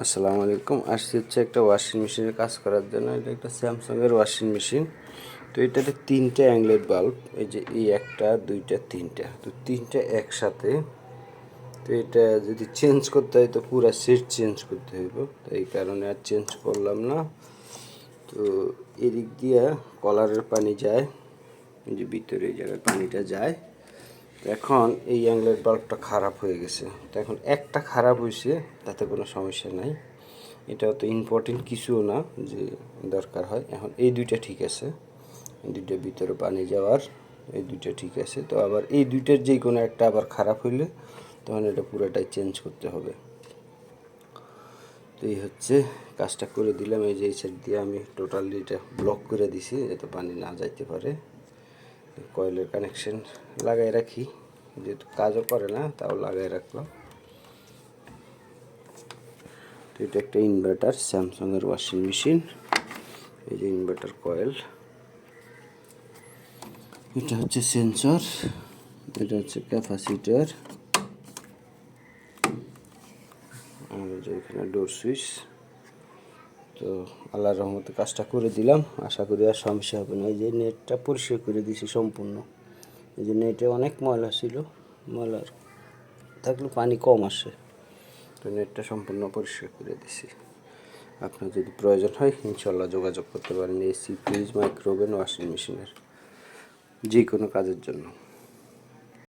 আসসালামু আলাইকুম। আসছি হচ্ছে একটা ওয়াশিং মেশিনের কাজ করার জন্য। এটা একটা স্যামসাংয়ের ওয়াশিং মেশিন। তো এটাতে 3টে অ্যাংলেট বাল্ব, এই যে এই একটা, দুইটা, তিনটা, তো তিনটা একসাথে। তো এটা যদি চেঞ্জ করতে হয় তো পুরো সেট চেঞ্জ করতে হইব, তো এই কারণে আর চেঞ্জ করলাম না। তো এদিক দিয়ে কলারের পানি যায়, এই যে ভিতরে এই জায়গায় পানিটা যায়। এখন এই অ্যাংলেট বাল্বটা খারাপ হয়ে গেছে, তো এখন একটা খারাপ হয়েছে, তাতে কোনো সমস্যা নাই। এটা তো ইম্পর্টেন্ট কিছুও না যে দরকার হয়। এখন এই দুইটা ঠিক আছে, এই দুইটার ভিতরে পানি যাওয়ার, এই দুইটা ঠিক আছে। তো আবার এই দুইটার যে কোনো একটা আবার খারাপ হইলে তখন এটা পুরোটাই চেঞ্জ করতে হবে। তো এই হচ্ছে কাজটা করে দিলাম। এই যে এই সাইড দিয়ে আমি টোটালি এটা ব্লক করে দিছি যাতে পানি না যাইতে পারে। কয়েলের কানেকশন লাগাই রাখি, যেহেতু কাজও করে না তাও লাগাই রাখলাম। তো এটা একটা ইনভার্টার, স্যামসাংয়ের ওয়াশিং মেশিন। এই যে ইনভার্টার কয়েল, এটা হচ্ছে সেন্সর, এটা হচ্ছে ক্যাপাসিটার, আর যে এখানে ডোর সুইচ। তো আল্লাহর রহমতে কাজটা করে দিলাম, আশা করি আর সমস্যা হবে না। এই যে নেটটা পরিষ্কার করে দিয়েছি সম্পূর্ণ। এই যে নেটে অনেক ময়লা ছিল, ময়লা থাকলে পানি কম আসে, তো নেটটা সম্পূর্ণ পরিষ্কার করে দিছি। আপনার যদি প্রয়োজন হয় ইনশাল্লাহ যোগাযোগ করতে পারেন এসি, ফ্রিজ, মাইক্রোওভেন, ওয়াশিং মেশিনের যে কোনো কাজের জন্য।